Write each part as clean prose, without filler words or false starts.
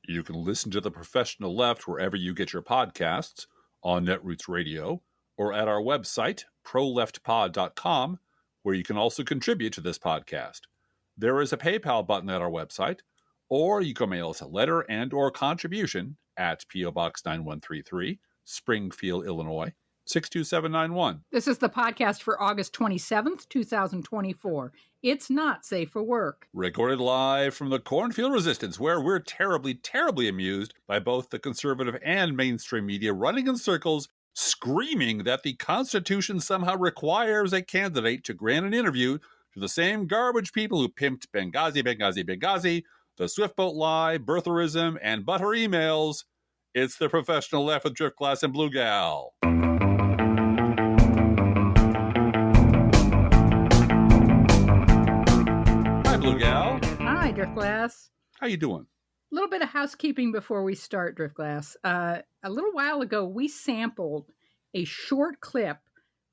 You can listen to The Professional Left wherever you get your podcasts, on Netroots Radio, or at our website, proleftpod.com, where you can also contribute to this podcast. There is a PayPal button at our website, or you can mail us a letter and or contribution at P.O. Box 9133, Springfield, Illinois, 62791. This is the podcast for August 27th, 2024. It's not safe for work. Recorded live from the Cornfield Resistance, where we're terribly, terribly amused by both the conservative and mainstream media running in circles, screaming that the Constitution somehow requires a candidate to grant an interview to the same garbage people who pimped Benghazi, Benghazi, Benghazi, the Swiftboat lie, birtherism, and butter emails. It's The Professional Left with Driftglass and Blue Gal. Hi, Blue Gal. Hi, Driftglass. How you doing? A little bit of housekeeping before we start, Driftglass. A little while ago, we sampled a short clip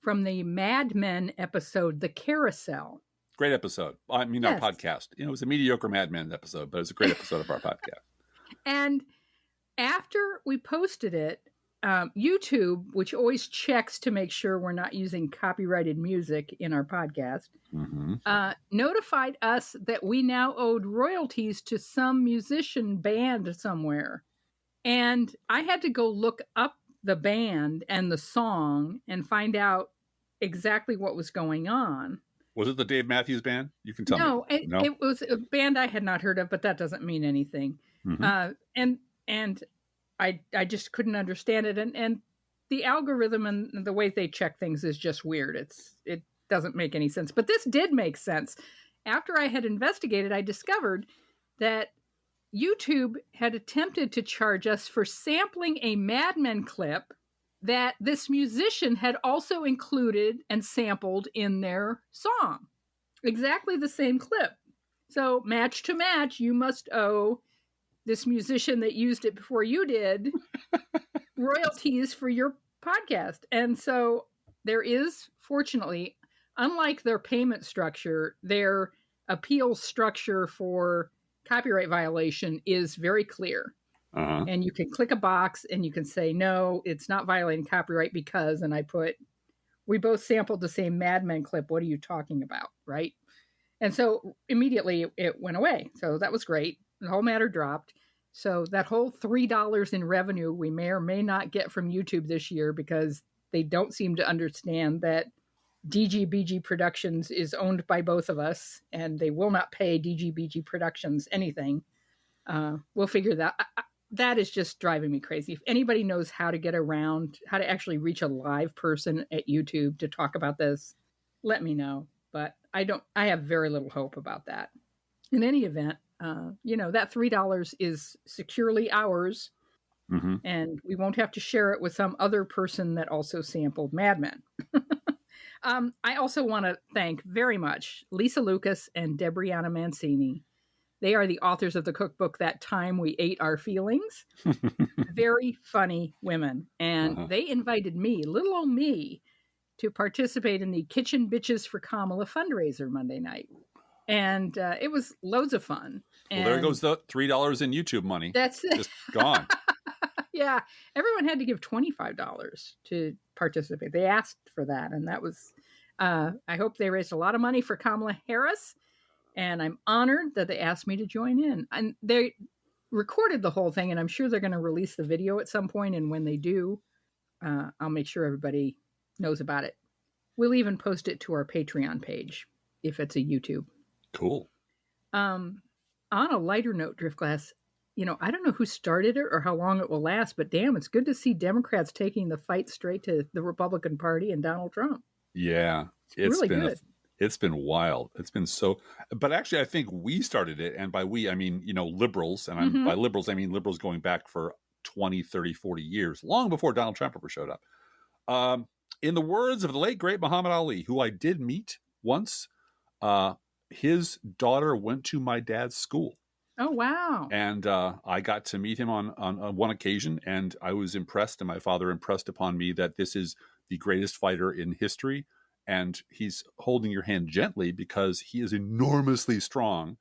from the Mad Men episode, The Carousel. Great episode. I mean, Yes. our podcast. You know, it was a mediocre Mad Men episode, but it was a great episode of our podcast. And after we posted it, YouTube, which always checks to make sure we're not using copyrighted music in our podcast, notified us that we now owed royalties to some musician band somewhere. And I had to go look up the band and the song and find out exactly what was going on. Was it the Dave Matthews Band? You can tell me. No, it was a band I had not heard of, but that doesn't mean anything. And I just couldn't understand it. And the algorithm and the way they check things is just weird. It doesn't make any sense. But this did make sense. After I had investigated, I discovered that YouTube had attempted to charge us for sampling a Mad Men clip that this musician had also included and sampled in their song. Exactly the same clip. So match to match, you must owe this musician that used it before you did royalties for your podcast. And so there is, fortunately, unlike their payment structure, their appeal structure for copyright violation is very clear. And you can click a box and you can say, no, it's not violating copyright because, and I put, we both sampled the same Mad Men clip. What are you talking about? Right. And so immediately it went away. So that was great. The whole matter dropped. So that whole $3 in revenue we may or may not get from YouTube this year because they don't seem to understand that DGBG Productions is owned by both of us and they will not pay DGBG Productions anything. We'll figure that. That is just driving me crazy. If anybody knows how to get around, how to actually reach a live person at YouTube to talk about this, let me know. But I have very little hope about that. In any event, that $3 is securely ours, and we won't have to share it with some other person that also sampled Mad Men. I also want to thank very much Lisa Lucas and Debriana Mancini. They are the authors of the cookbook, That Time We Ate Our Feelings. Very funny women. And they invited me, little old me, to participate in the Kitchen Bitches for Kamala fundraiser Monday night. And it was loads of fun. Well, there goes the $3 in YouTube money. That's it. Just gone. Yeah. Everyone had to give $25 to participate. They asked for that. And that was, I hope they raised a lot of money for Kamala Harris. And I'm honored that they asked me to join in. And they recorded the whole thing, and I'm sure they're going to release the video at some point. And when they do, I'll make sure everybody knows about it. We'll even post it to our Patreon page if it's a YouTube. Cool. On a lighter note, Driftglass, I don't know who started it or how long it will last, but damn, it's good to see Democrats taking the fight straight to the Republican Party and Donald Trump. Yeah. It's really good. It's been wild. It's been so, but actually I think we started it. And by we, I mean, liberals. And by liberals, I mean liberals going back for 20, 30, 40 years, long before Donald Trump ever showed up. In the words of the late, great Muhammad Ali, who I did meet once, his daughter went to my dad's school. Oh, wow. And I got to meet him on one occasion, and I was impressed, and my father impressed upon me that this is the greatest fighter in history. And he's holding your hand gently because he is enormously strong.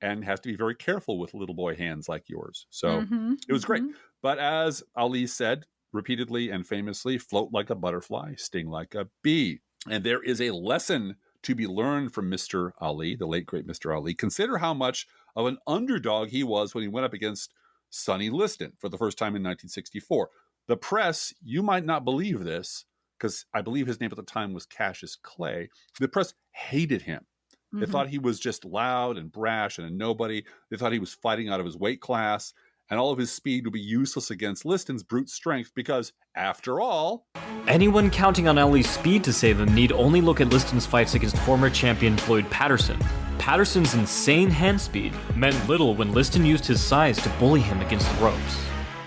and has to be very careful with little boy hands like yours. So Mm-hmm, it was great. mm-hmm. But as Ali said repeatedly and famously, float like a butterfly, sting like a bee. And there is a lesson to be learned from Mr. Ali, the late great Mr. Ali. Consider how much of an underdog he was when he went up against Sonny Liston for the first time in 1964. The press, you might not believe this, because I believe his name at the time was Cassius Clay. The press hated him. They Mm-hmm. thought he was just loud and brash and a nobody. They thought he was fighting out of his weight class, and all of his speed would be useless against Liston's brute strength because, after all, anyone counting on Ali's speed to save him need only look at Liston's fights against former champion Floyd Patterson. Patterson's insane hand speed meant little when Liston used his size to bully him against the ropes.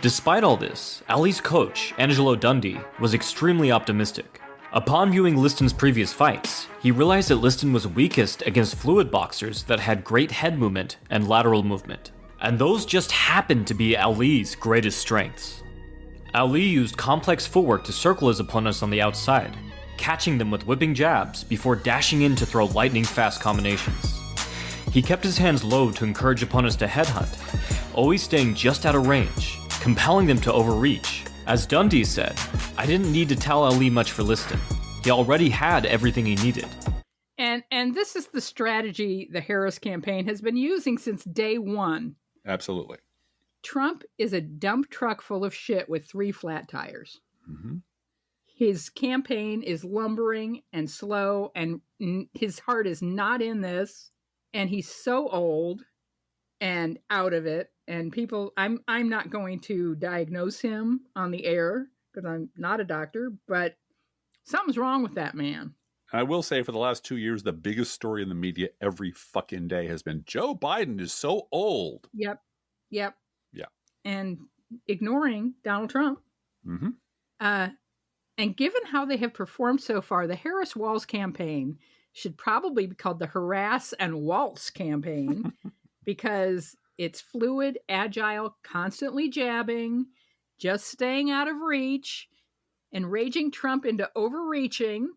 Despite all this, Ali's coach, Angelo Dundee, was extremely optimistic. Upon viewing Liston's previous fights, he realized that Liston was weakest against fluid boxers that had great head movement and lateral movement, and those just happened to be Ali's greatest strengths. Ali used complex footwork to circle his opponents on the outside, catching them with whipping jabs before dashing in to throw lightning-fast combinations. He kept his hands low to encourage opponents to headhunt, always staying just out of range, compelling them to overreach. As Dundee said, I didn't need to tell Ali much for Liston. He already had everything he needed. And this is the strategy the Harris campaign has been using since day one. absolutely. Trump is a dump truck full of shit with 3 flat tires. Mm-hmm. His campaign is lumbering and slow, and his heart is not in this. And he's so old and out of it. And people, I'm not going to diagnose him on the air because I'm not a doctor, but something's wrong with that man. I will say for the last 2 years, the biggest story in the media every fucking day has been Joe Biden is so old. Yep. Yeah. And ignoring Donald Trump. Mm-hmm. And given how they have performed so far, the Harris Walz campaign should probably be called the Harass and Waltz campaign because it's fluid, agile, constantly jabbing, just staying out of reach, enraging Trump into overreaching.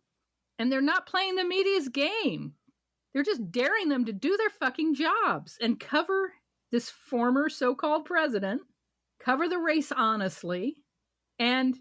And they're not playing the media's game. They're just daring them to do their fucking jobs and cover this former so-called president, cover the race honestly. And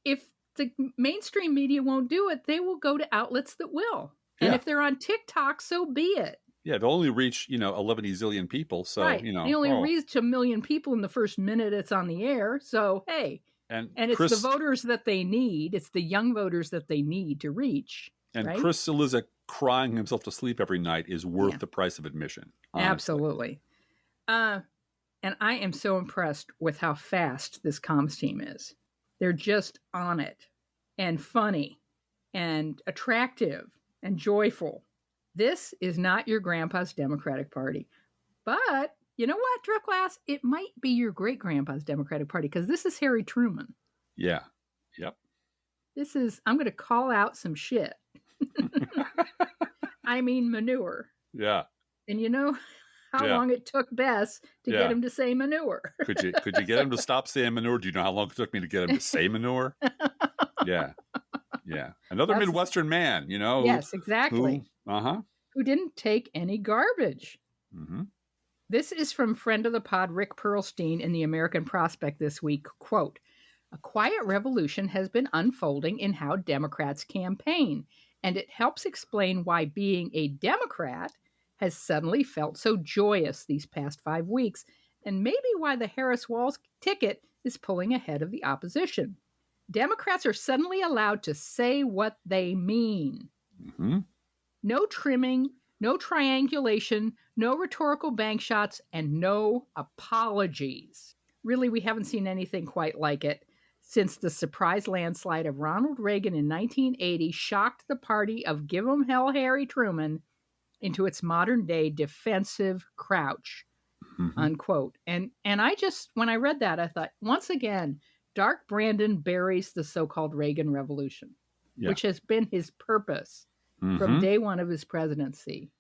if the mainstream media won't do it, they will go to outlets that will. And if they're on TikTok, so be it. Yeah, they'll only reach, 11 zillion people. So, right. They only reach 1 million people in the first minute it's on the air. So, hey. And it's the voters that they need. It's the young voters that they need to reach. And right? Chris Cillizza crying himself to sleep every night is worth the price of admission. Honestly. Absolutely. And I am so impressed with how fast this comms team is. They're just on it and funny and attractive and joyful. This is not your grandpa's Democratic Party. But you know what, Drip Glass? It might be your great-grandpa's Democratic Party because this is Harry Truman. Yeah. Yep. I'm going to call out some shit. I mean manure. Yeah. And you know how long it took Bess to get him to say manure. Could you get him to stop saying manure? Do you know how long it took me to get him to say manure? Yeah. Yeah. Another Midwestern man, Yes, exactly. Who didn't take any garbage. Mm-hmm. This is from friend of the pod, Rick Perlstein, in the American Prospect this week. Quote, a quiet revolution has been unfolding in how Democrats campaign, and it helps explain why being a Democrat has suddenly felt so joyous these past 5 weeks, and maybe why the Harris-Walz ticket is pulling ahead of the opposition. Democrats are suddenly allowed to say what they mean. Mm-hmm. No trimming, no triangulation, no rhetorical bank shots, and no apologies. Really, we haven't seen anything quite like it since the surprise landslide of Ronald Reagan in 1980 shocked the party of Give 'em Hell Harry Truman into its modern-day defensive crouch, unquote. And I just, when I read that, I thought, once again, Dark Brandon buries the so-called Reagan Revolution, which has been his purpose from day one of his presidency.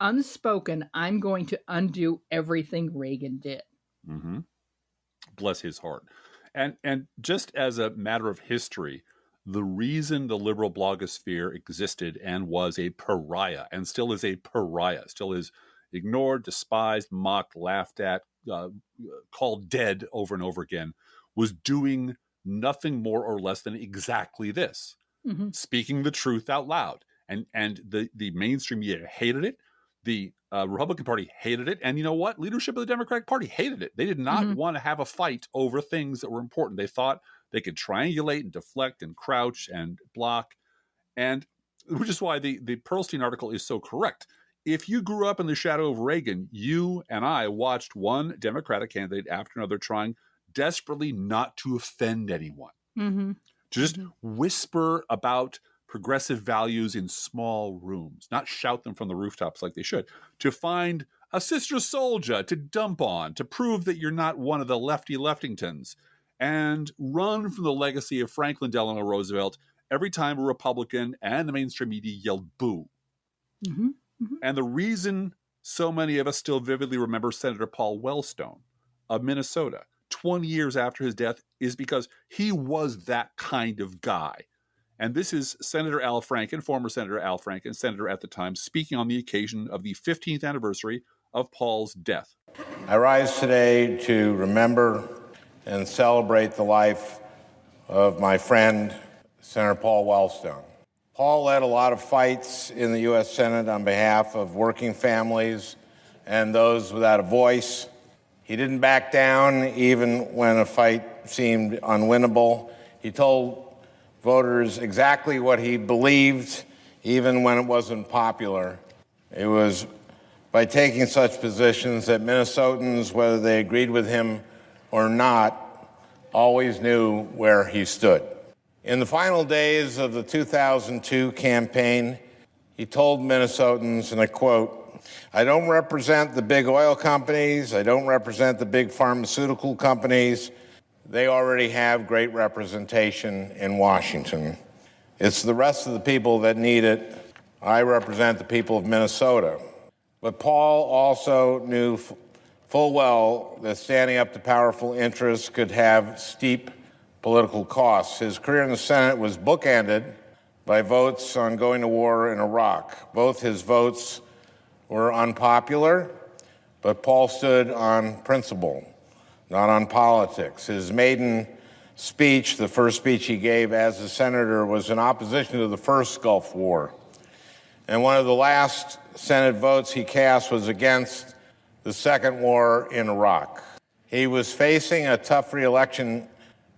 Unspoken, I'm going to undo everything Reagan did. Mm-hmm. Bless his heart. And just as a matter of history, the reason the liberal blogosphere existed and was a pariah and still is a pariah, still is ignored, despised, mocked, laughed at, called dead over and over again, was doing nothing more or less than exactly this, speaking the truth out loud. And the mainstream media hated it. The Republican Party hated it. And you know what? Leadership of the Democratic Party hated it. They did not want to have a fight over things that were important. They thought they could triangulate and deflect and crouch and block. And which is why the Pearlstein article is so correct. If you grew up in the shadow of Reagan, you and I watched one Democratic candidate after another trying desperately not to offend anyone, to just whisper about progressive values in small rooms, not shout them from the rooftops like they should, to find a sister soldier to dump on, to prove that you're not one of the lefty Leftingtons, and run from the legacy of Franklin Delano Roosevelt every time a Republican and the mainstream media yelled boo. And the reason so many of us still vividly remember Senator Paul Wellstone of Minnesota 20 years after his death is because he was that kind of guy. And this is Senator Al Franken, former Senator Al Franken, senator at the time, speaking on the occasion of the 15th anniversary of Paul's death. I rise today to remember and celebrate the life of my friend, Senator Paul Wellstone. Paul led a lot of fights in the U.S. Senate on behalf of working families and those without a voice. He didn't back down even when a fight seemed unwinnable. He told voters exactly what he believed, even when it wasn't popular. It was by taking such positions that Minnesotans, whether they agreed with him or not, always knew where he stood. In the final days of the 2002 campaign, he told Minnesotans, and I quote, "I don't represent the big oil companies. I don't represent the big pharmaceutical companies. They already have great representation in Washington. It's the rest of the people that need it. I represent the people of Minnesota." But Paul also knew full well that standing up to powerful interests could have steep political costs. His career in the Senate was bookended by votes on going to war in Iraq. Both his votes were unpopular, but Paul stood on principle, not on politics. His maiden speech, the first speech he gave as a senator, was in opposition to the first Gulf War. And one of the last Senate votes he cast was against the second war in Iraq. He was facing a tough re-election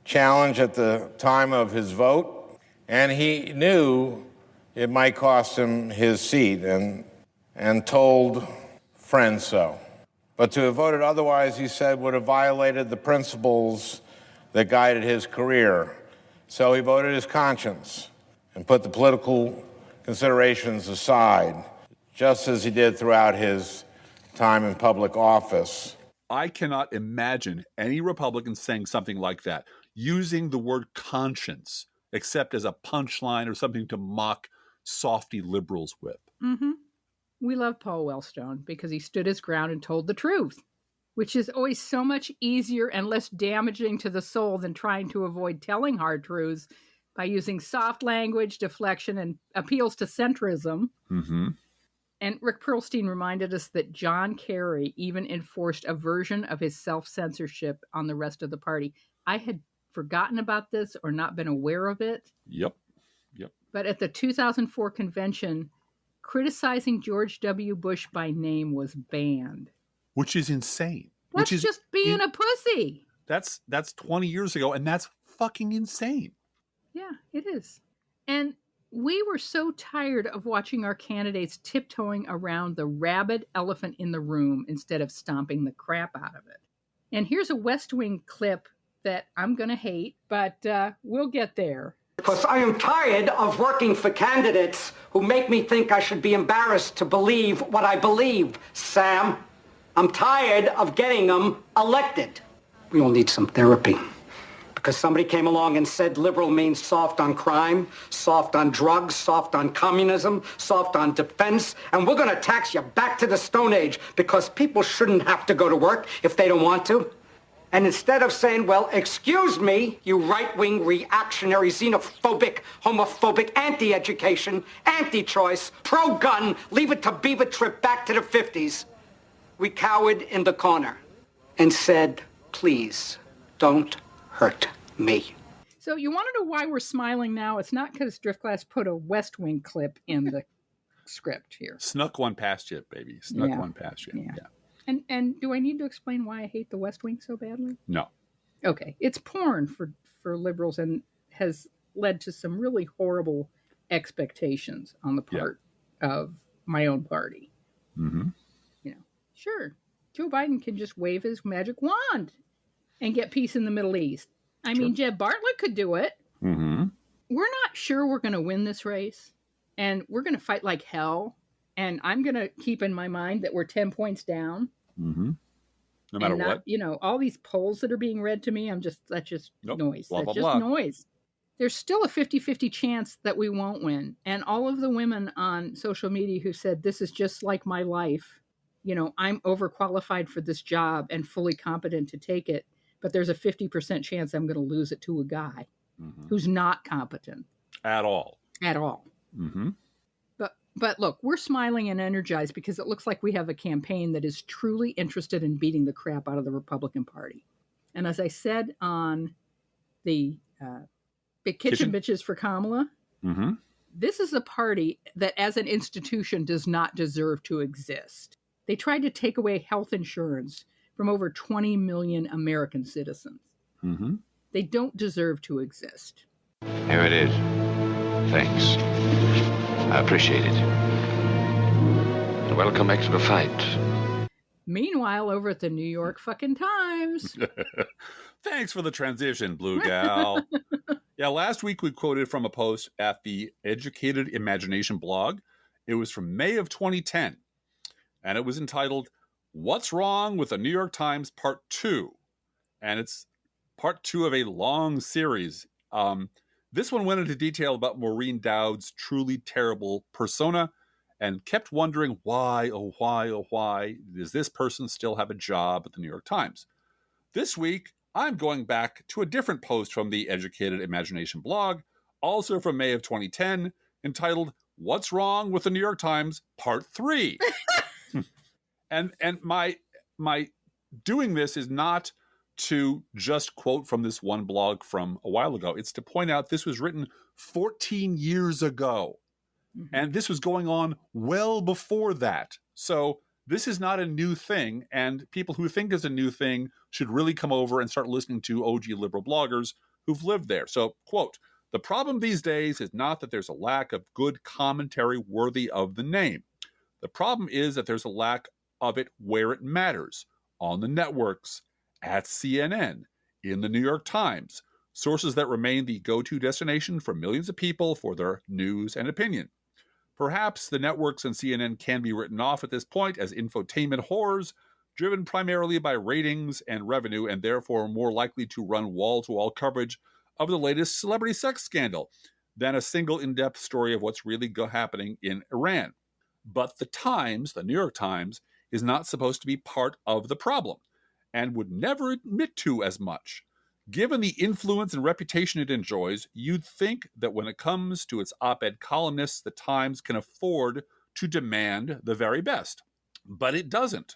challenge at the time of his vote, and he knew it might cost him his seat and told friends so. But to have voted otherwise, he said, would have violated the principles that guided his career. So he voted his conscience and put the political considerations aside, just as he did throughout his time in public office. I cannot imagine any Republican saying something like that, using the word conscience, except as a punchline or something to mock softy liberals with. We love Paul Wellstone because he stood his ground and told the truth, which is always so much easier and less damaging to the soul than trying to avoid telling hard truths by using soft language, deflection, and appeals to centrism. And Rick Pearlstein reminded us that John Kerry even enforced a version of his self-censorship on the rest of the party. I had forgotten about this or not been aware of it. Yep. But at the 2004 convention, criticizing George W. Bush by name was banned. Which is insane. That's just being a pussy. That's 20 years ago, and that's fucking insane. Yeah, it is. And we were so tired of watching our candidates tiptoeing around the rabid elephant in the room instead of stomping the crap out of it. And here's a West Wing clip that I'm going to hate, but we'll get there. Because I am tired of working for candidates who make me think I should be embarrassed to believe what I believe, Sam. I'm tired of getting them elected. We all need some therapy. Because somebody came along and said liberal means soft on crime, soft on drugs, soft on communism, soft on defense, and we're going to tax you back to the Stone Age because people shouldn't have to go to work if they don't want to. And instead of saying, well, excuse me, you right-wing, reactionary, xenophobic, homophobic, anti-education, anti-choice, pro-gun, leave it to beaver trip back to the 50s, we cowered in the corner and said, please, don't hurt me. So you want to know why we're smiling now? It's not because Driftglass put a West Wing clip in the script here. Snuck one past you, baby. Snuck one past you. Yeah. And do I need to explain why I hate the West Wing so badly? No. Okay. It's porn for liberals and has led to some really horrible expectations on the part of my own party. Mm-hmm. You know, sure, Joe Biden can just wave his magic wand and get peace in the Middle East. I mean, Jeb Bartlett could do it. Mm-hmm. We're not sure we're going to win this race, and we're going to fight like hell. And I'm going to keep in my mind that we're 10 points down. Mm-hmm. No matter what. You know, all these polls that are being read to me, that's just noise. Blah, That's blah, just blah. noise. There's still a 50-50 chance that we won't win. And all of the women on social media who said, this is just like my life. You know, I'm overqualified for this job and fully competent to take it. But there's a 50% chance I'm going to lose it to a guy who's not competent. At all. Mm-hmm. But look, we're smiling and energized because it looks like we have a campaign that is truly interested in beating the crap out of the Republican Party. And as I said on the Big Kitchen Bitches for Kamala, this is a party that as an institution does not deserve to exist. They tried to take away health insurance from over 20 million American citizens. Mm-hmm. They don't deserve to exist. Here it is. Thanks. I appreciate it. And welcome back to the fight. Meanwhile, over at the New York fucking Times. Thanks for the transition, Blue Gal. Yeah, last week we quoted from a post at the Educated Imagination blog. It was from May of 2010, and it was entitled, What's Wrong with the New York Times Part 2? And it's part 2 of a long series. This one went into detail about Maureen Dowd's truly terrible persona and kept wondering why does this person still have a job at the New York Times? This week, I'm going back to a different post from the Educated Imagination blog, also from May of 2010, entitled, What's Wrong with the New York Times Part 3? And my doing this is not to just quote from this one blog from a while ago. It's to point out this was written 14 years ago. Mm-hmm. And this was going on well before that. So this is not a new thing. And people who think it's a new thing should really come over and start listening to OG liberal bloggers who've lived there. So, quote, the problem these days is not that there's a lack of good commentary worthy of the name. The problem is that there's a lack of it where it matters, on the networks, at CNN, in the New York Times, sources that remain the go-to destination for millions of people for their news and opinion. Perhaps the networks and CNN can be written off at this point as infotainment whores, driven primarily by ratings and revenue, and therefore more likely to run wall-to-wall coverage of the latest celebrity sex scandal than a single in-depth story of what's really happening in Iran. But the Times, the New York Times, is not supposed to be part of the problem, and would never admit to as much. Given the influence and reputation it enjoys, you'd think that when it comes to its op-ed columnists, the Times can afford to demand the very best. But it doesn't.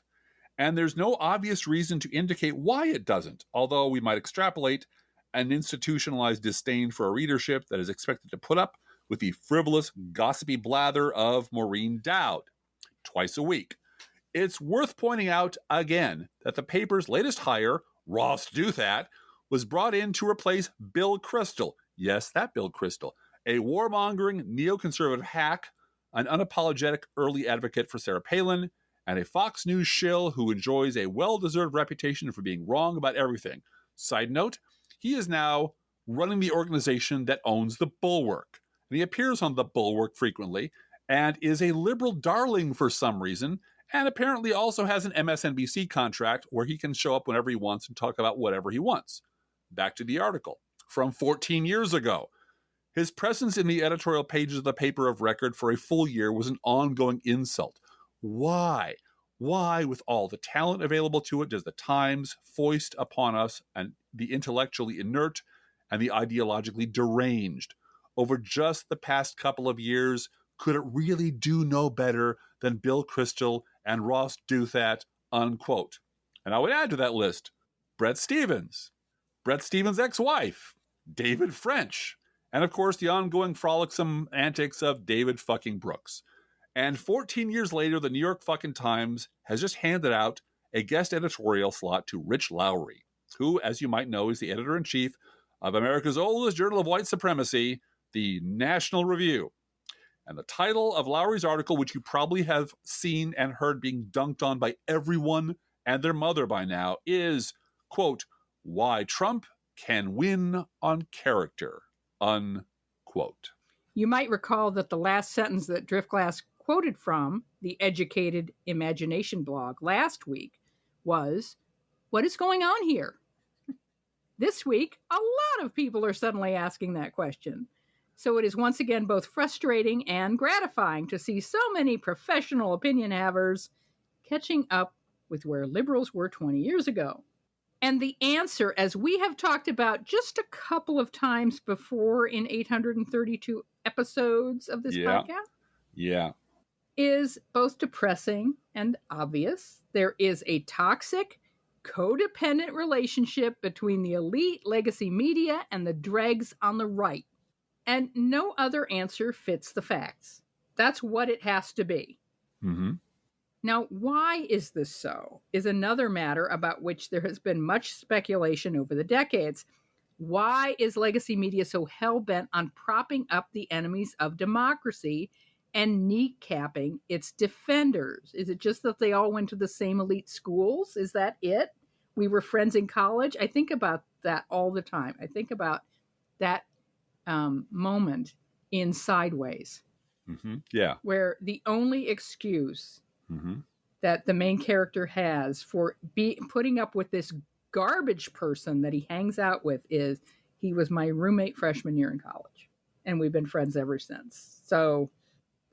And there's no obvious reason to indicate why it doesn't, although we might extrapolate an institutionalized disdain for a readership that is expected to put up with the frivolous, gossipy blather of Maureen Dowd twice a week. It's worth pointing out again that the paper's latest hire, Ross Douthat, was brought in to replace Bill Kristol. Yes, that Bill Kristol, a warmongering neoconservative hack, an unapologetic early advocate for Sarah Palin, and a Fox News shill who enjoys a well-deserved reputation for being wrong about everything. Side note, he is now running the organization that owns The Bulwark. And he appears on The Bulwark frequently and is a liberal darling for some reason, and apparently also has an MSNBC contract where he can show up whenever he wants and talk about whatever he wants. Back to the article. From 14 years ago, his presence in the editorial pages of the paper of record for a full year was an ongoing insult. Why? Why, with all the talent available to it, does the Times foist upon us and the intellectually inert and the ideologically deranged? Over just the past couple of years, could it really do no better than Bill Kristol and Ross Douthat unquote. And I would add to that list Brett Stevens' ex-wife, David French, and of course the ongoing frolicsome antics of David fucking Brooks. And 14 years later, the New York fucking Times has just handed out a guest editorial slot to Rich Lowry, who, as you might know, is the editor-in-chief of America's oldest journal of white supremacy, the National Review. And the title of Lowry's article, which you probably have seen and heard being dunked on by everyone and their mother by now, is, quote, Why Trump Can Win on Character, unquote. You might recall that the last sentence that Driftglass quoted from the Educated Imagination blog last week was, what is going on here? This week, a lot of people are suddenly asking that question. So it is once again both frustrating and gratifying to see so many professional opinion havers catching up with where liberals were 20 years ago. And the answer, as we have talked about just a couple of times before in 832 episodes of this podcast, is both depressing and obvious. There is a toxic, codependent relationship between the elite legacy media and the dregs on the right. And no other answer fits the facts. That's what it has to be. Mm-hmm. Now, why is this so is another matter about which there has been much speculation over the decades. Why is legacy media so hell-bent on propping up the enemies of democracy and kneecapping its defenders? Is it just that they all went to the same elite schools? Is that it? We were friends in college? I think about that all the time. I think about that moment in Sideways. Mm-hmm. Yeah. Where the only excuse that the main character has for putting up with this garbage person that he hangs out with is he was my roommate freshman year in college, and we've been friends ever since. So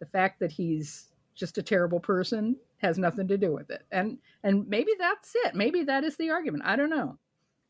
the fact that he's just a terrible person has nothing to do with it. And maybe that's it. Maybe that is the argument. I don't know.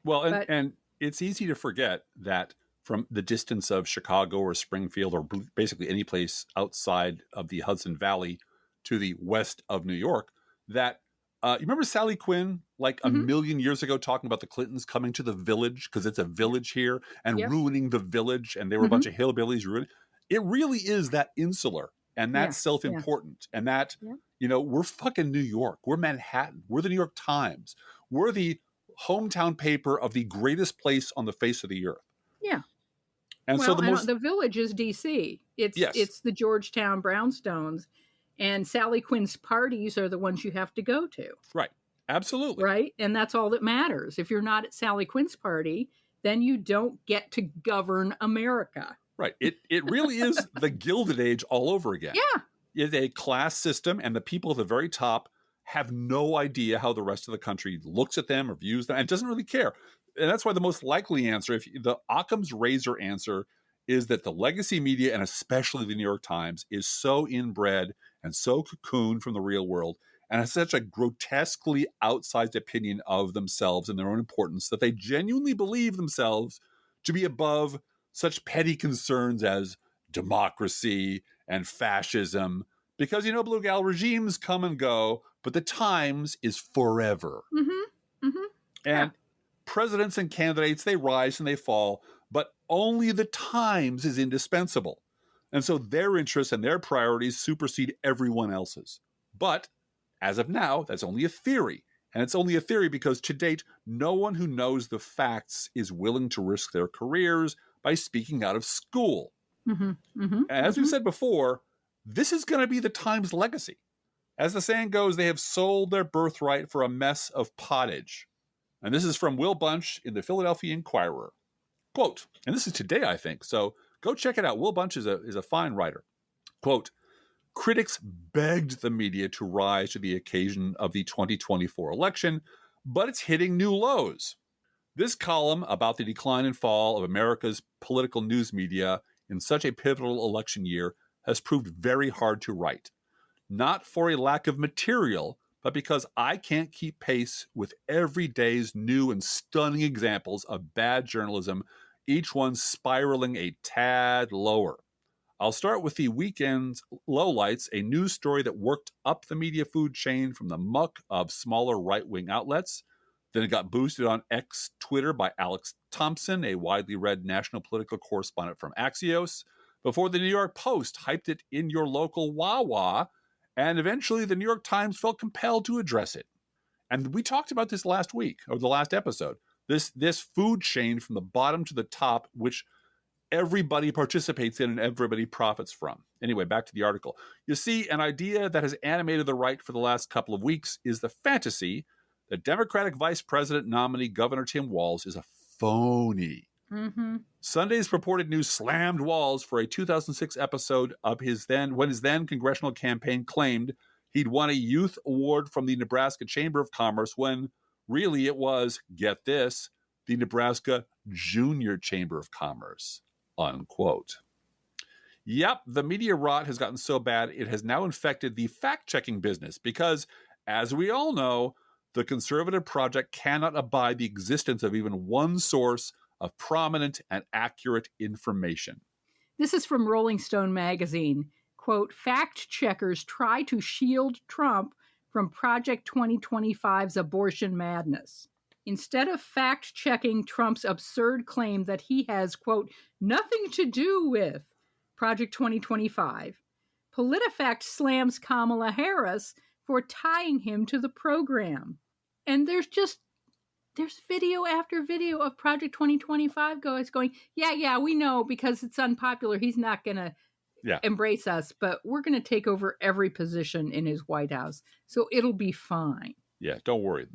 Well, and it's easy to forget that from the distance of Chicago or Springfield or basically any place outside of the Hudson Valley to the west of New York, that you remember Sally Quinn like a million years ago talking about the Clintons coming to the village because it's a village here and ruining the village, and they were a bunch of hillbillies ruining. It really is that insular and that self-important and that, you know, we're fucking New York. We're Manhattan. We're the New York Times. We're the hometown paper of the greatest place on the face of the earth. Yeah. And well, so the village is D.C. It's the Georgetown Brownstones, and Sally Quinn's parties are the ones you have to go to. Right. Absolutely. Right. And that's all that matters. If you're not at Sally Quinn's party, then you don't get to govern America. Right. It really is the Gilded Age all over again. Yeah. It's a class system, and the people at the very top have no idea how the rest of the country looks at them or views them and doesn't really care. And that's why the most likely answer, the Occam's razor answer, is that the legacy media, and especially the New York Times, is so inbred and so cocooned from the real world and has such a grotesquely outsized opinion of themselves and their own importance that they genuinely believe themselves to be above such petty concerns as democracy and fascism. Because, you know, Blue Gal, regimes come and go, but the Times is forever. And presidents and candidates, they rise and they fall, but only the Times is indispensable. And so their interests and their priorities supersede everyone else's. But as of now, that's only a theory. And it's only a theory because to date, no one who knows the facts is willing to risk their careers by speaking out of school. As we've said before, this is going to be the Times legacy. As the saying goes, they have sold their birthright for a mess of pottage. And this is from Will Bunch in the Philadelphia Inquirer. Quote, and this is today, I think, so go check it out. Will Bunch is a fine writer. Quote, critics begged the media to rise to the occasion of the 2024 election, but it's hitting new lows. This column about the decline and fall of America's political news media in such a pivotal election year has proved very hard to write. Not for a lack of material, but because I can't keep pace with every day's new and stunning examples of bad journalism, each one spiraling a tad lower. I'll start with the weekend's lowlights, a news story that worked up the media food chain from the muck of smaller right-wing outlets. Then it got boosted on X Twitter by Alex Thompson, a widely read national political correspondent from Axios, before the New York Post hyped it in your local Wawa, and eventually the New York Times felt compelled to address it. And we talked about this last week, or the last episode. This food chain from the bottom to the top, which everybody participates in and everybody profits from. Anyway, back to the article. You see, an idea that has animated the right for the last couple of weeks is the fantasy that Democratic Vice President nominee Governor Tim Walz is a phony. Mm-hmm. Sunday's purported news slammed Walz for a 2006 episode of when his then congressional campaign claimed he'd won a youth award from the Nebraska Chamber of Commerce when really it was, get this, the Nebraska Junior Chamber of Commerce, unquote. Yep, the media rot has gotten so bad it has now infected the fact-checking business because, as we all know, the Conservative Project cannot abide the existence of even one source of prominent and accurate information. This is from Rolling Stone magazine. Quote, fact checkers try to shield Trump from Project 2025's abortion madness. Instead of fact checking Trump's absurd claim that he has, quote, nothing to do with Project 2025, PolitiFact slams Kamala Harris for tying him to the program. And there's video after video of Project 2025 guys going, yeah, we know because it's unpopular. He's not going to embrace us, but we're going to take over every position in his White House. So it'll be fine. Yeah, don't worry.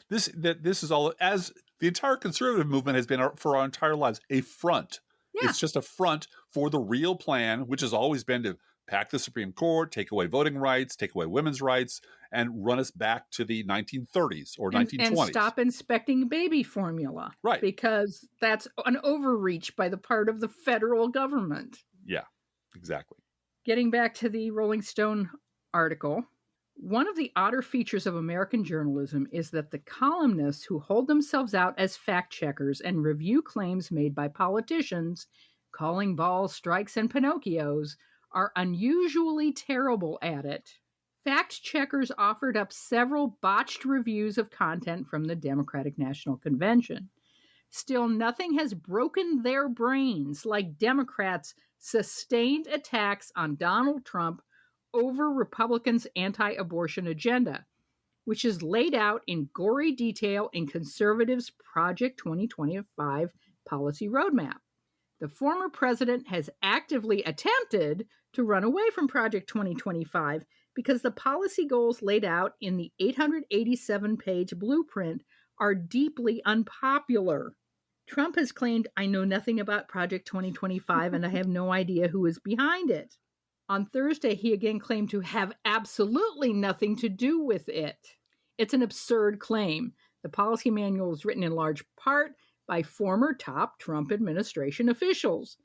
This is all, as the entire conservative movement has been for our entire lives, a front. Yeah. It's just a front for the real plan, which has always been to pack the Supreme Court, take away voting rights, take away women's rights, and run us back to the 1930s or 1920s. And stop inspecting baby formula. Right. Because that's an overreach by the part of the federal government. Yeah, exactly. Getting back to the Rolling Stone article, one of the odder features of American journalism is that the columnists who hold themselves out as fact checkers and review claims made by politicians, calling balls strikes and Pinocchios, are unusually terrible at it. Fact checkers offered up several botched reviews of content from the Democratic National Convention. Still, nothing has broken their brains like Democrats' sustained attacks on Donald Trump over Republicans' anti-abortion agenda, which is laid out in gory detail in conservatives' Project 2025 policy roadmap. The former president has actively attempted to run away from Project 2025 because the policy goals laid out in the 887-page blueprint are deeply unpopular. Trump has claimed, I know nothing about Project 2025 and I have no idea who is behind it. On Thursday, he again claimed to have absolutely nothing to do with it. It's an absurd claim. The policy manual was written in large part by former top Trump administration officials.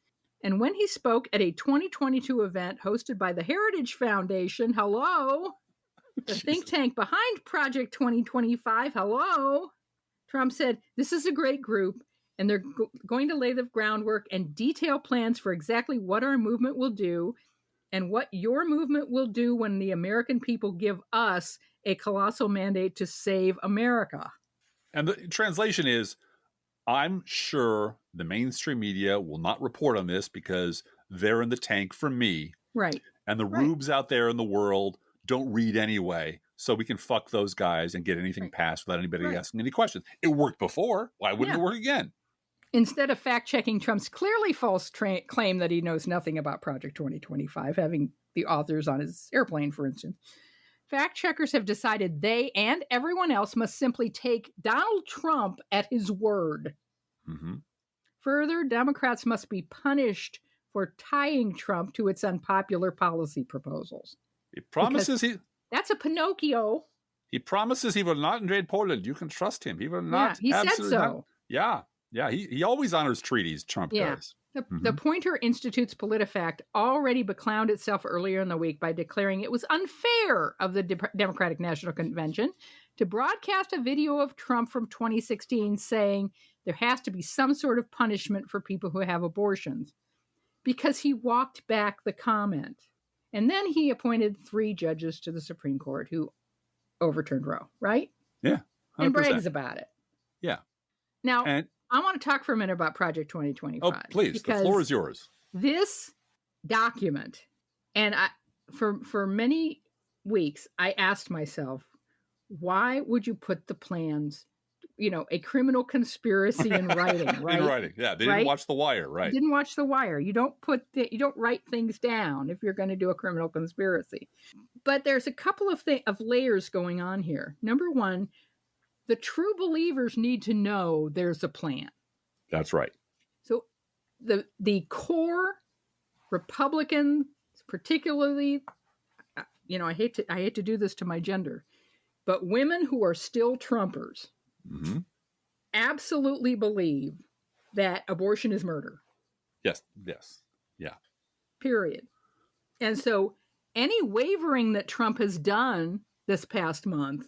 And when he spoke at a 2022 event hosted by the Heritage Foundation, the think tank behind Project 2025, Trump said, this is a great group, and they're going to lay the groundwork and detail plans for exactly what our movement will do and what your movement will do when the American people give us a colossal mandate to save America. And the translation is, I'm sure the mainstream media will not report on this because they're in the tank for me. Right. And the rubes out there in the world don't read anyway, so we can fuck those guys and get anything passed without anybody asking any questions. It worked before. Why wouldn't it work again? Instead of fact-checking Trump's clearly false claim that he knows nothing about Project 2025, having the authors on his airplane, for instance, fact-checkers have decided they and everyone else must simply take Donald Trump at his word. Mm-hmm. Further, Democrats must be punished for tying Trump to its unpopular policy proposals. He promises That's a Pinocchio. He promises he will not invade Poland. You can trust him. He will not. Yeah, he said so. Yeah. He always honors treaties, Trump does. The Poynter Institute's PolitiFact already beclowned itself earlier in the week by declaring it was unfair of the Democratic National Convention to broadcast a video of Trump from 2016 saying there has to be some sort of punishment for people who have abortions. because he walked back the comment. And then he appointed 3 judges to the Supreme Court who overturned Roe, right? Yeah. 100%. And brags about it. Yeah. Now, And, I want to talk for a minute about Project 2025. oh, please. The floor is yours. This document, and for many weeks, I asked myself, why would you put the plans, a criminal conspiracy in writing, right? In writing, yeah. They didn't watch The Wire, right? Didn't watch The Wire. You don't write things down if you're going to do a criminal conspiracy. But there's a couple of layers going on here. Number one, the true believers need to know there's a plan. That's right. So the core Republicans, particularly, I hate to do this to my gender, but women who are still Trumpers absolutely believe that abortion is murder. Yes. Yeah. Period. And so any wavering that Trump has done this past month,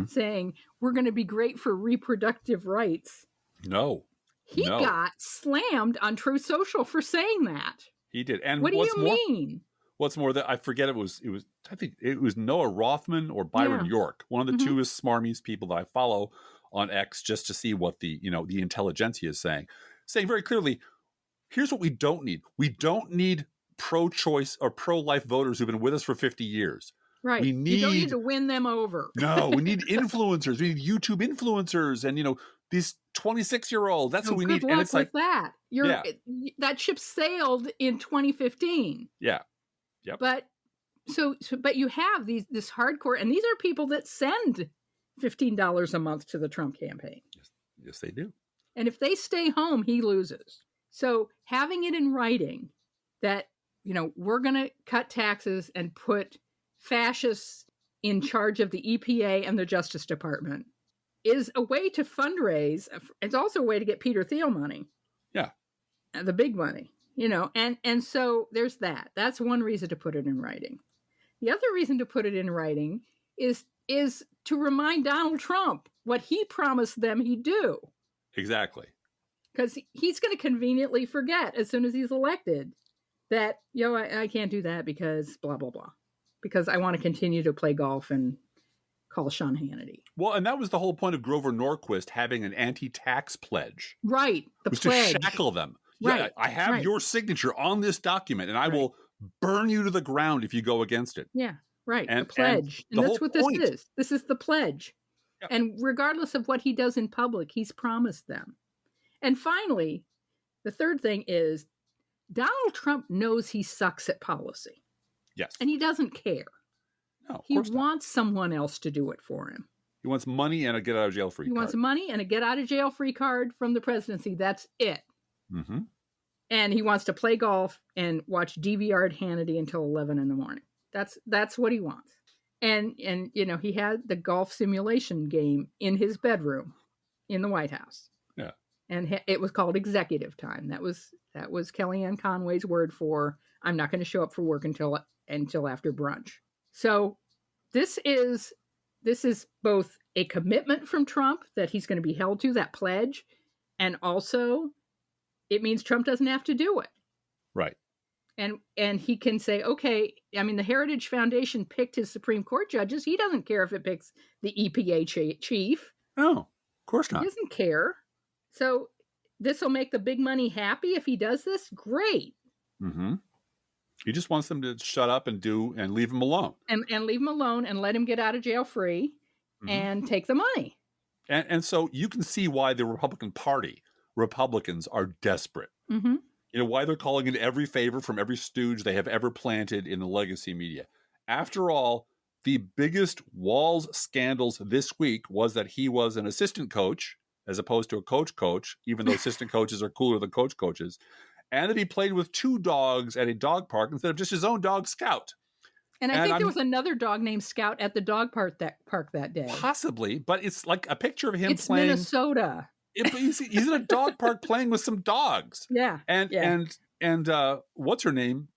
saying we're going to be great for reproductive rights. No. He got slammed on Truth Social for saying that. He did. And what do you mean? What's more, that I forget I think it was Noah Rothman or Byron York, one of the two smarmies people that I follow on X, just to see what the intelligentsia is saying very clearly, here's what we don't need. We don't need pro-choice or pro-life voters who've been with us for 50 years. Right. You don't need to win them over. No, we need influencers. We need YouTube influencers and, these 26-year-olds. That's what we need. Good luck and it's with like that. That ship sailed in 2015. Yeah. Yep. But you have this hardcore, and these are people that send $15 a month to the Trump campaign. Yes, they do. And if they stay home, he loses. So having it in writing that, we're going to cut taxes and put fascists in charge of the EPA and the Justice Department is a way to fundraise. It's also a way to get Peter Thiel money. Yeah. The big money, and so there's that. That's one reason to put it in writing. The other reason to put it in writing is to remind Donald Trump what he promised them he'd do. Exactly. Because he's going to conveniently forget as soon as he's elected that, I can't do that because blah, blah, blah. Because I want to continue to play golf and call Sean Hannity. Well, and that was the whole point of Grover Norquist having an anti-tax pledge. Right. The pledge. To shackle them. Right. Yeah, I have your signature on this document, and I will burn you to the ground if you go against it. Yeah, right. The pledge. And that's what this is. This is the pledge. Yep. And regardless of what he does in public, he's promised them. And finally, the third thing is Donald Trump knows he sucks at policy. Yes. And he doesn't care. No, he wants someone else to do it for him. He wants money and a get out of jail free card. He wants money and a get out of jail free card from the presidency. That's it. Mm-hmm. And he wants to play golf and watch DVR'd Hannity until 11 in the morning. That's what he wants. And he had the golf simulation game in his bedroom in the White House. Yeah. And it was called executive time. That was Kellyanne Conway's word for I'm not going to show up for work until after brunch. So this is both a commitment from Trump that he's going to be held to, that pledge, and also it means Trump doesn't have to do it. Right. And he can say, okay, the Heritage Foundation picked his Supreme Court judges. He doesn't care if it picks the EPA chief. No, of course not. He doesn't care. So this will make the big money happy if he does this? Great. Mm-hmm. He just wants them to shut up and leave him alone. And leave him alone and let him get out of jail free and take the money. And so you can see why the Republican Party, Republicans are desperate. Mm-hmm. Why they're calling in every favor from every stooge they have ever planted in the legacy media. After all, the biggest Walz scandals this week was that he was an assistant coach as opposed to a coach, even though assistant coaches are cooler than coaches, and that he played with 2 dogs at a dog park instead of just his own dog, Scout. And I think there was another dog named Scout at the dog park that day. Possibly, but it's like a picture of him playing. It's Minnesota. He's in a dog park playing with some dogs. Yeah. And what's her name?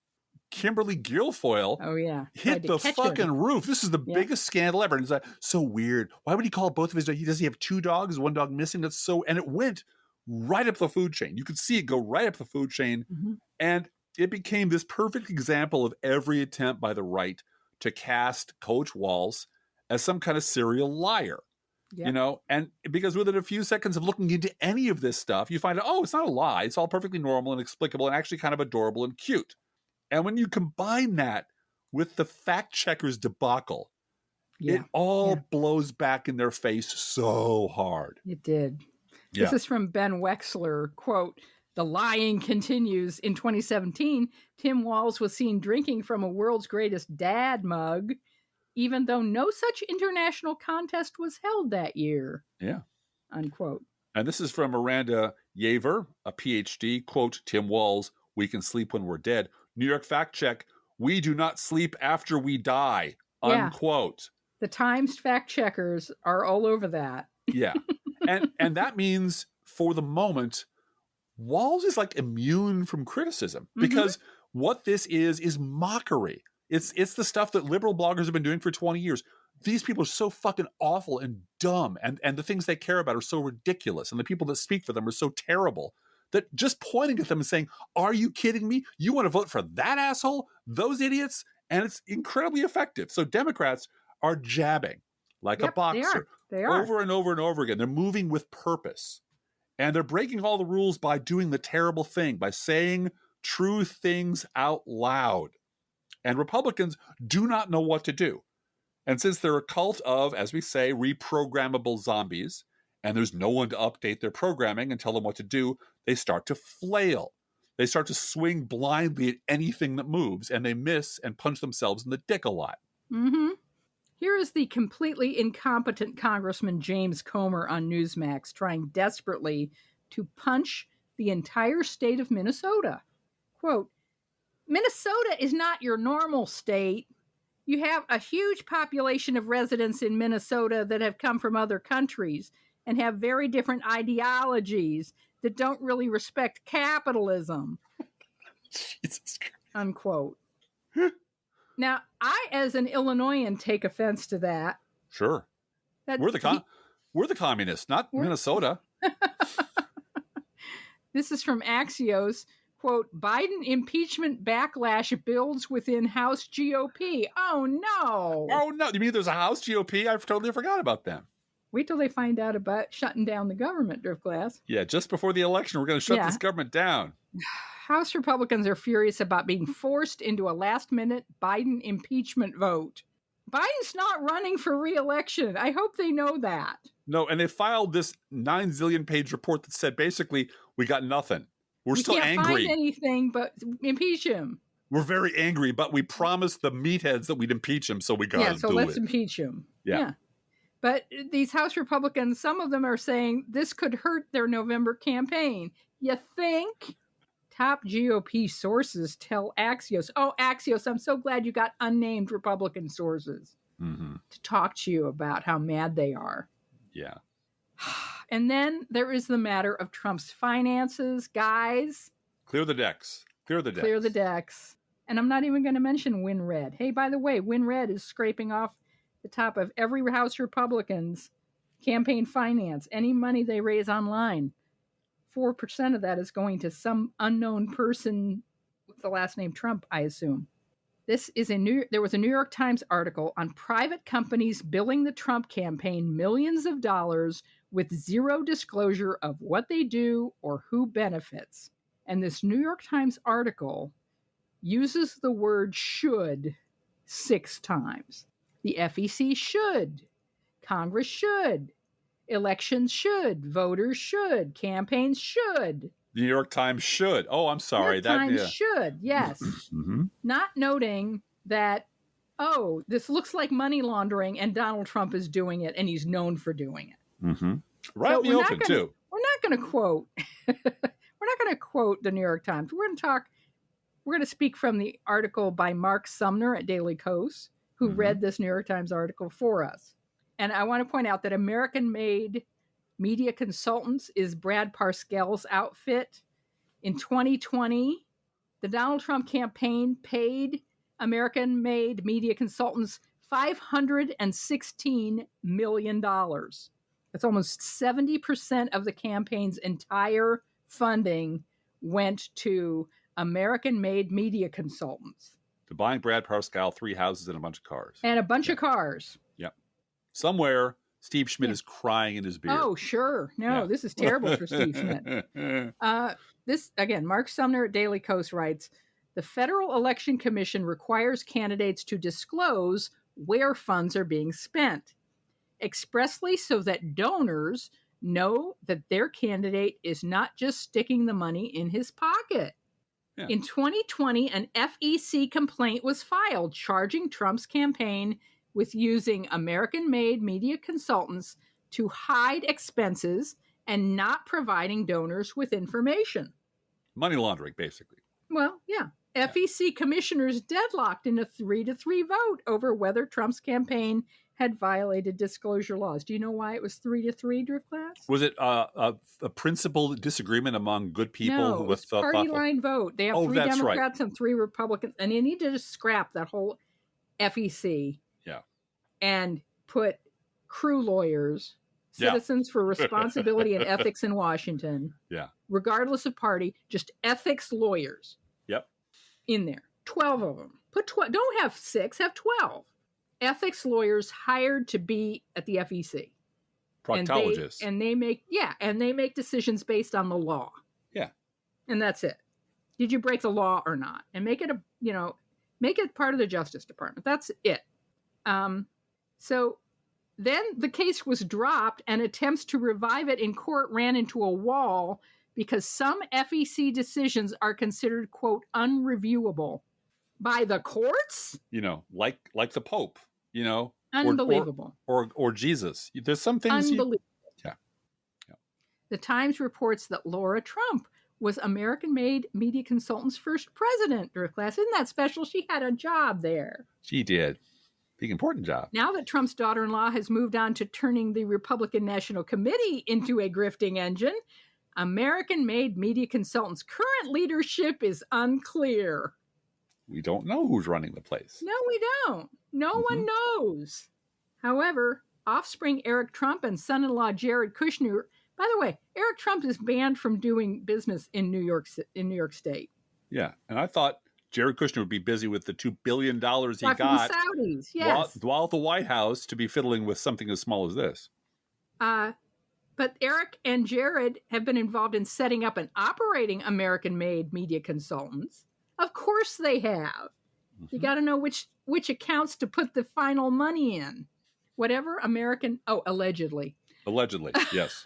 Kimberly Guilfoyle. Oh, yeah. Hit the fucking roof. This is the biggest scandal ever. And it's like, so weird. Why would he call both of his dogs? Does he have 2 dogs? One dog missing? That's so, and it went right up the food chain. You could see it go right up the food chain. Mm-hmm. And it became this perfect example of every attempt by the right to cast Coach Walz as some kind of serial liar. Yep. You know, and because within a few seconds of looking into any of this stuff, you find out, oh, it's not a lie. It's all perfectly normal and explicable and actually kind of adorable and cute. And when you combine that with the fact checkers debacle, it all blows back in their face so hard. It did. Yeah. This is from Ben Wexler, quote, "The lying continues. In 2017, Tim Walz was seen drinking from a world's greatest dad mug, even though no such international contest was held that year." Yeah. Unquote. And this is from Miranda Yaver, a PhD, quote, "Tim Walz, we can sleep when we're dead. New York fact check, we do not sleep after we die," unquote. The Times fact checkers are all over that. Yeah. And that means for the moment, Walz is like immune from criticism because what this is mockery. It's the stuff that liberal bloggers have been doing for 20 years. These people are so fucking awful and dumb, and the things they care about are so ridiculous, and the people that speak for them are so terrible that just pointing at them and saying, "Are you kidding me? You want to vote for that asshole? Those idiots?" And it's incredibly effective. So Democrats are jabbing like a boxer They are. over and over and over again. They're moving with purpose. And they're breaking all the rules by doing the terrible thing, by saying true things out loud. And Republicans do not know what to do. And since they're a cult of, as we say, reprogrammable zombies, and there's no one to update their programming and tell them what to do, they start to flail. They start to swing blindly at anything that moves, and they miss and punch themselves in the dick a lot. Mm-hmm. Here is the completely incompetent Congressman James Comer on Newsmax trying desperately to punch the entire state of Minnesota. Quote, "Minnesota is not your normal state. You have a huge population of residents in Minnesota that have come from other countries and have very different ideologies that don't really respect capitalism." Jesus Christ. Unquote. Now, I, as an Illinoisan, take offense to that. Sure. We're the communists, not Minnesota. This is from Axios. Quote, "Biden impeachment backlash builds within House GOP. Oh, no. Oh, no. You mean there's a House GOP? I've totally forgot about them. Wait till they find out about shutting down the government, Driftglass. Yeah, just before the election, we're going to shut this government down. House Republicans are furious about being forced into a last-minute Biden impeachment vote. Biden's not running for re-election. I hope they know that. No, and they filed this 9 zillion page report that said basically, we got nothing. We're still can't angry. find anything but impeach him. We're very angry, but we promised the meatheads that we'd impeach him, so we got to do it. Yeah, so let's impeach him. Yeah. But these House Republicans, some of them are saying this could hurt their November campaign. You think? Top GOP sources tell Axios. Oh, Axios, I'm so glad you got unnamed Republican sources to talk to you about how mad they are. Yeah. And then there is the matter of Trump's finances. Guys. Clear the decks. Clear the decks. Clear the decks. And I'm not even going to mention WinRed. Hey, by the way, WinRed is scraping off the top of every House Republican's campaign finance. Any money they raise online, 4% of that is going to some unknown person with the last name Trump, I assume. There was a New York Times article on private companies billing the Trump campaign millions of dollars with zero disclosure of what they do or who benefits. And this New York Times article uses the word should 6 times. The FEC should. Congress should. Elections should. Voters should. Campaigns should. The New York Times should. Oh, I'm sorry. New York Times should, yes. Not noting that, oh, this looks like money laundering and Donald Trump is doing it and he's known for doing it. Right So in the open, too. We're not going to quote. We're not going to quote the New York Times. We're going to speak from the article by Mark Sumner at Daily Kos, who read this New York Times article for us. And I want to point out that American-made Media Consultants is Brad Parscale's outfit. In 2020, the Donald Trump campaign paid American-made Media Consultants $516 million. That's almost 70% of the campaign's entire funding went to American-made media consultants. To buying Brad Parscale 3 houses and a bunch of cars. And a bunch of cars. Yep. Somewhere, Steve Schmidt is crying in his beer. Oh, sure. No, this is terrible for Steve Schmidt. This, again, Mark Sumner at Daily Kos writes, the Federal Election Commission requires candidates to disclose where funds are being spent, expressly so that donors know that their candidate is not just sticking the money in his pocket. Yeah. In 2020, an FEC complaint was filed charging Trump's campaign with using American-made media consultants to hide expenses and not providing donors with information. Money laundering, basically. Well, yeah. FEC commissioners deadlocked in a 3-3 vote over whether Trump's campaign had violated disclosure laws. Do you know why it was 3-3, Driftglass? Was it a principled disagreement among good people? No, it was party line vote. They have 3 Democrats and 3 Republicans, and they need to just scrap that whole FEC. Yeah. And put crew lawyers, Citizens for Responsibility and Ethics in Washington. Yeah. Regardless of party, just ethics lawyers. Yep. In there. 12 of them. Put 12. Don't have 6, have 12. Ethics lawyers hired to be at the FEC. Proctologists. And they make decisions based on the law. Yeah. And that's it. Did you break the law or not? And make it make it part of the Justice Department. That's it. So then the case was dropped and attempts to revive it in court ran into a wall because some FEC decisions are considered, quote, unreviewable by the courts. Like the Pope, Unbelievable. Or Jesus. There's some things. Unbelievable. Yeah. The Times reports that Laura Trump was American-made media consultant's first president, Driftglass. Isn't that special? She had a job there. She did. Big important job. Now that Trump's daughter-in-law has moved on to turning the Republican National Committee into a grifting engine, American-made media consultants' current leadership is unclear. We don't know who's running the place. No, we don't. No one knows. However, offspring Eric Trump and son-in-law Jared Kushner. By the way, Eric Trump is banned from doing business in New York State. Yeah, and I thought Jared Kushner would be busy with the $2 billion he got the Saudis, yes. while at the White House to be fiddling with something as small as this. But Eric and Jared have been involved in setting up and operating American-made media consultants. Of course they have. Mm-hmm. You got to know which accounts to put the final money in. Allegedly. Allegedly, yes.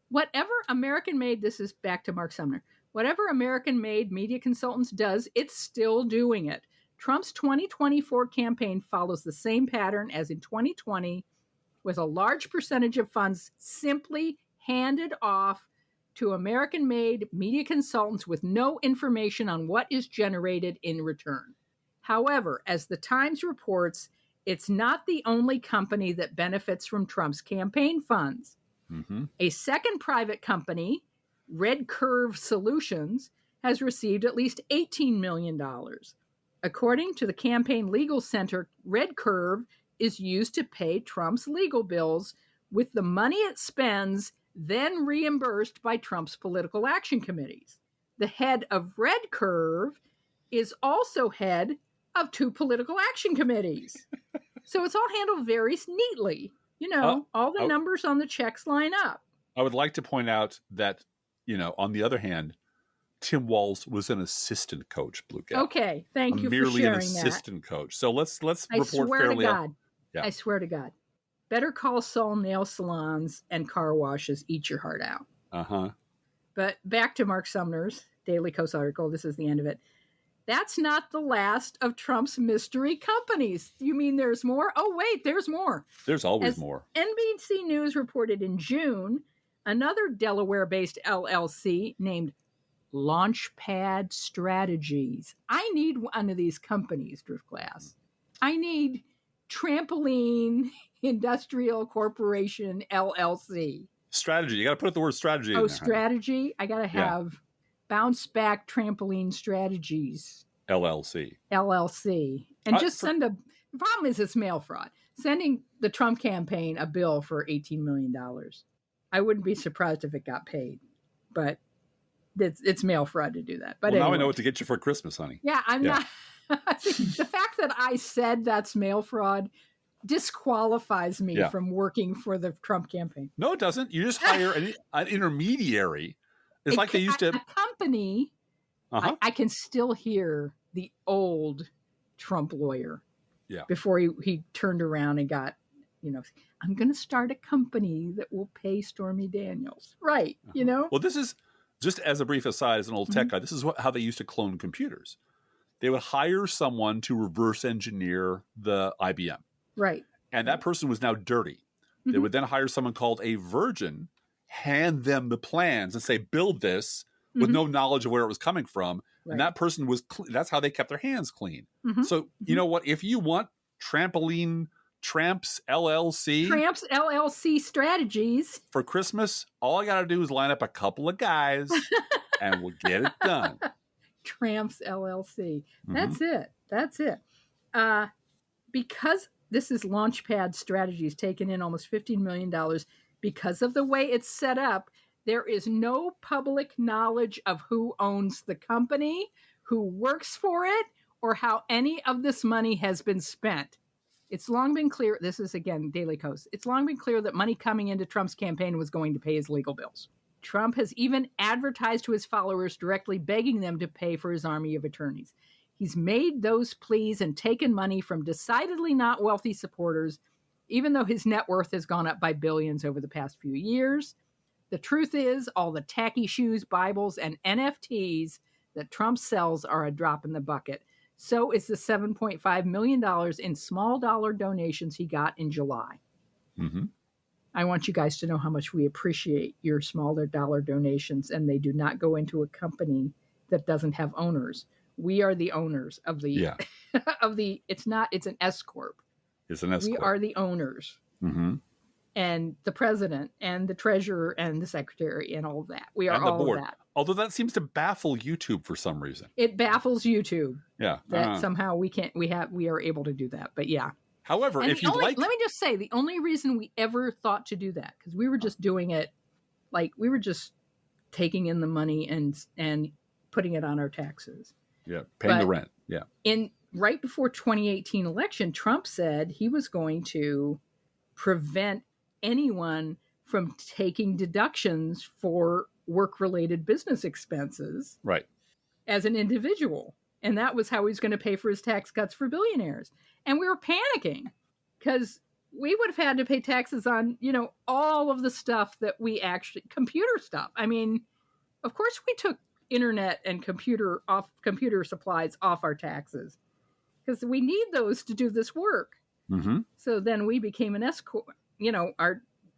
Whatever American-made, this is back to Mark Sumner. Whatever American-made media consultants does, it's still doing it. Trump's 2024 campaign follows the same pattern as in 2020, with a large percentage of funds simply handed off to American-made media consultants with no information on what is generated in return. However, as the Times reports, it's not the only company that benefits from Trump's campaign funds. Mm-hmm. A second private company, Red Curve Solutions, has received at least $18 million. According to the Campaign Legal Center, Red Curve is used to pay Trump's legal bills, with the money it spends then reimbursed by Trump's political action committees. The head of Red Curve is also head of 2 political action committees. So it's all handled very neatly. All the numbers on the checks line up. I would like to point out that, on the other hand, Tim Walz was an assistant coach, Blue Gal. Okay, thank you for merely sharing an assistant coach. So let's I report swear fairly. To God. Yeah. I swear to God. Better Call Saul nail salons and car washes eat your heart out. Uh-huh. But back to Mark Sumner's Daily Kos article. This is the end of it. That's not the last of Trump's mystery companies. You mean there's more? Oh, wait, there's more. There's always more. NBC News reported in June, another Delaware-based LLC named Launchpad Strategies. I need one of these companies, Driftglass. I need Trampoline Industrial Corporation, LLC. Strategy. You got to put the word strategy in there. Strategy? Honey. I got to have Bounce Back Trampoline Strategies. LLC. And just send the problem is it's mail fraud. Sending the Trump campaign a bill for $18 million. I wouldn't be surprised if it got paid. But it's mail fraud to do that. But well, anyway. now I know what to get you for Christmas, honey. Yeah, I'm not. The fact that I said that's mail fraud disqualifies me from working for the Trump campaign. No, it doesn't. You just hire an intermediary. It's like they used to. A company. I can still hear the old Trump lawyer. Yeah. Before he turned around and got, I'm going to start a company that will pay Stormy Daniels. Right. Well, this is just as a brief aside, as an old tech guy, this is how they used to clone computers. They would hire someone to reverse engineer the IBM. Right. And that person was now dirty. They would then hire someone called a virgin, hand them the plans and say, build this with no knowledge of where it was coming from. Right. And that person was, that's how they kept their hands clean. So, you know what? If you want Tramps LLC strategies for Christmas, all I got to do is line up a couple of guys and we'll get it done. Tramps LLC. That's it. Because this is Launchpad Strategies, taken in almost $15 million. Because of the way it's set up, there is no public knowledge of who owns the company, who works for it, or how any of this money has been spent. It's long been clear, this is again Daily Kos, it's long been clear that money coming into Trump's campaign was going to pay his legal bills. Trump has even advertised to his followers directly begging them to pay for his army of attorneys. He's made those pleas and taken money from decidedly not wealthy supporters, even though his net worth has gone up by billions over the past few years. The truth is, all the tacky shoes, Bibles, and NFTs that Trump sells are a drop in the bucket. So is the $7.5 million in small dollar donations he got in July. I want you guys to know how much we appreciate your smaller dollar donations, and they do not go into a company that doesn't have owners. We are the owners of the, it's an S Corp. It's an S Corp. We are the owners. And the president and the treasurer and the secretary and all of that. We are all of that. Although that seems to baffle YouTube for some reason. It baffles YouTube. Yeah. That somehow we are able to do that. But yeah. However, and if you like, let me just say, the only reason we ever thought to do that, because we were just doing it, like we were just taking in the money and putting it on our taxes. Yeah, paying the rent. Yeah. Right before 2018 election, Trump said he was going to prevent anyone from taking deductions for work-related business expenses. Right. As an individual. And that was how he was going to pay for his tax cuts for billionaires. And we were panicking because we would have had to pay taxes on, all of the stuff that we actually, computer stuff. I mean, of course we took internet and computer supplies off our taxes because we need those to do this work. So then we became an S Corp.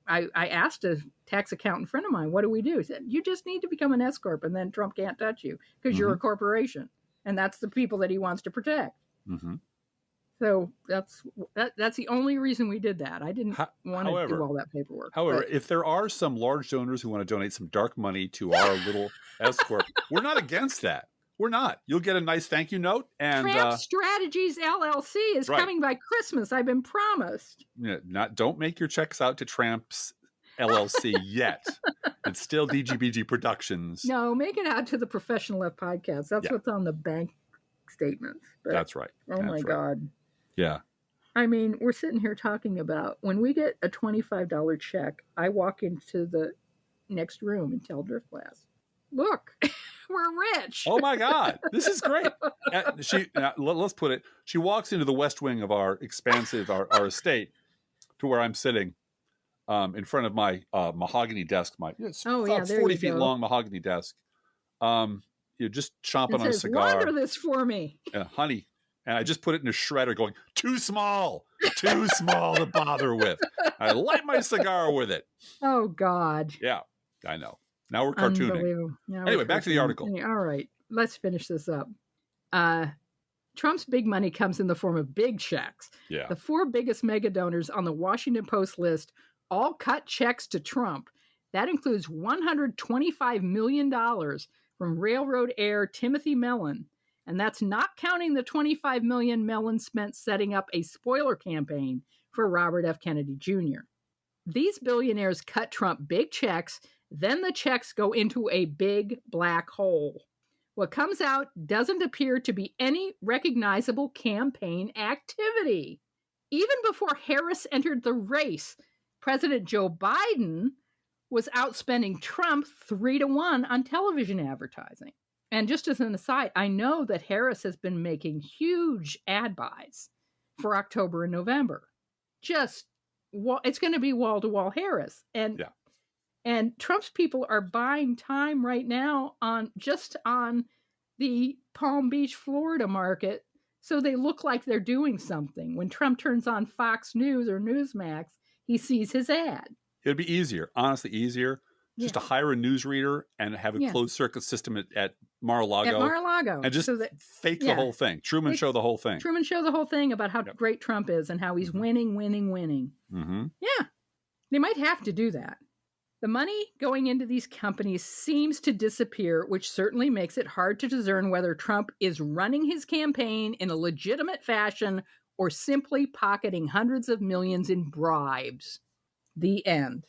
I asked a tax accountant friend of mine, what do we do? He said, you just need to become an S Corp and then Trump can't touch you because you're a corporation. And that's the people that he wants to protect. So that's the only reason we did that. I didn't want to do all that paperwork. However, if there are some large donors who want to donate some dark money to our little S Corp, we're not against that. We're not. You'll get a nice thank you note. And Tramp Strategies LLC is coming by Christmas. I've been promised. Don't make your checks out to Tramps LLC yet. It's still DGBG Productions. No, make it out to the Professional Left Podcast. That's what's on the bank statements. But, that's right. Oh my God. Yeah. I mean, we're sitting here talking about when we get a $25 check, I walk into the next room and tell Drift Glass, look, we're rich. Oh my God. This is great. Let's put it, she walks into the west wing of our expansive, our estate to where I'm sitting in front of my mahogany desk. It's 40 feet long mahogany desk. You're just chomping on a cigar. Water this for me. Honey. And I just put it in a shredder going, too small to bother with. I light my cigar with it. Oh, God. Yeah, I know. Now we're cartooning. Anyway, back to the article. All right, let's finish this up. Trump's big money comes in the form of big checks. Yeah. The 4 biggest mega donors on the Washington Post list all cut checks to Trump. That includes $125 million from railroad heir Timothy Mellon. And that's not counting the $25 million Mellon spent setting up a spoiler campaign for Robert F. Kennedy Jr. These billionaires cut Trump big checks Then the checks go into a big black hole. What comes out doesn't appear to be any recognizable campaign activity. Even before Harris entered the race, President Joe Biden was outspending Trump 3-1 on television advertising. And just as an aside, I know that Harris has been making huge ad buys for October and November. It's going to be wall-to-wall Harris. And Trump's people are buying time right now on the Palm Beach, Florida market, so they look like they're doing something. When Trump turns on Fox News or Newsmax, he sees his ad. It'd be easier, honestly easier, just to hire a newsreader and have a closed circuit system at Mar-a-Lago. At Mar-a-Lago. And just fake the whole thing. Truman show the whole thing. Truman show the whole thing about how great Trump is and how he's winning. Mm-hmm. Yeah. They might have to do that. The money going into these companies seems to disappear, which certainly makes it hard to discern whether Trump is running his campaign in a legitimate fashion or simply pocketing hundreds of millions in bribes. The end.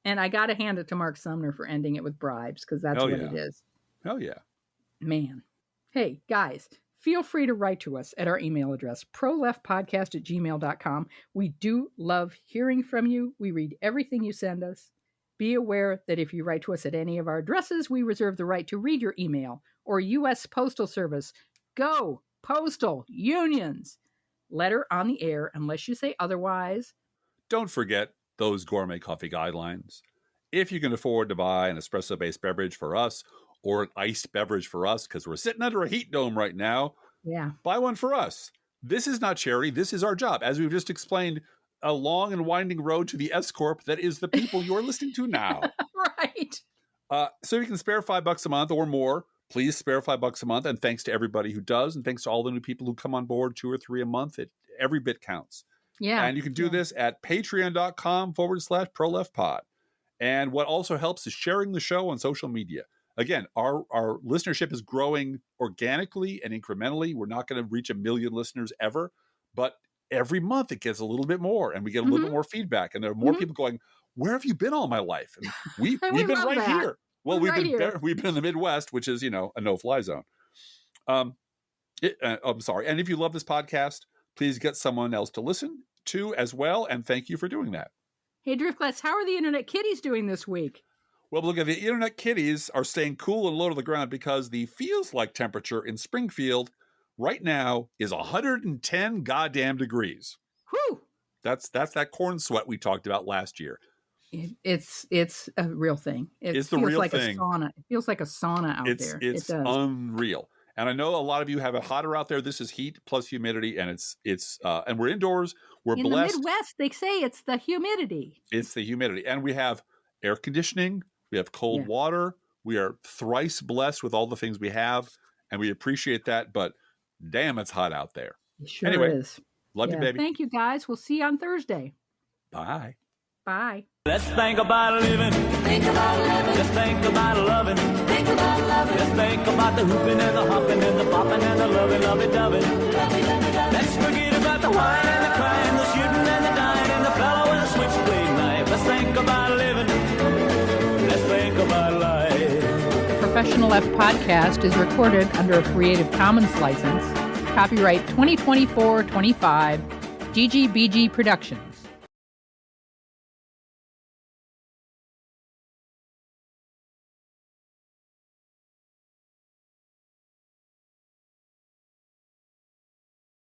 And I got to hand it to Mark Sumner for ending it with bribes, because that's what it is. Hell yeah. Man. Hey, guys, feel free to write to us at our email address, proleftpodcast@gmail.com. We do love hearing from you. We read everything you send us. Be aware that if you write to us at any of our addresses, we reserve the right to read your email. Or U.S. Postal Service. Go Postal Unions. Letter on the air unless you say otherwise. Don't forget those gourmet coffee guidelines. If you can afford to buy an espresso-based beverage for us or an iced beverage for us, because we're sitting under a heat dome right now, buy one for us. This is not charity. This is our job. As we've just explained, a long and winding road to the S-Corp that is the people you're listening to now. Right. So you can spare $5 a month or more. Please spare $5 a month. And thanks to everybody who does. And thanks to all the new people who come on board, 2 or 3 a month. Every bit counts. Yeah. And you can do this at patreon.com/proleftpod. And what also helps is sharing the show on social media. Again, our listenership is growing organically and incrementally. We're not going to reach 1 million listeners ever, but every month it gets a little bit more, and we get a little bit more feedback. And there are more people going, "Where have you been all my life?" And we've been right here. Well, we've been in the Midwest, which is, a no-fly zone. I'm sorry. And if you love this podcast, please get someone else to listen to as well. And thank you for doing that. Hey, Driftglass, how are the Internet Kitties doing this week? Well, look, at the Internet Kitties are staying cool and low to the ground because the feels-like temperature in Springfield right now is 110 goddamn degrees. Whew! That's that corn sweat we talked about last year. It's a real thing. It's the real thing. It feels like a sauna out there. It's unreal. And I know a lot of you have it hotter out there. This is heat plus humidity, and it's and we're indoors. We're blessed. In the Midwest, they say it's the humidity. It's the humidity, and we have air conditioning. We have cold water. We are thrice blessed with all the things we have, and we appreciate that. But damn, it's hot out there. It sure is. Love you, baby. Thank you, guys. We'll see you on Thursday. Bye. Bye. Let's think about living. Think about living. Just think about loving. Think about loving. Just think about the hooping and the hopping and the popping and the loving, lovey-dovey. Let's forget about the wine and the crying, the shooting and the dying, and the fellow with the switchblade knife. Let's think about living. Let's think about life. The Professional Left podcast is recorded under a Creative Commons license. Copyright 2024-25, GGBG Productions.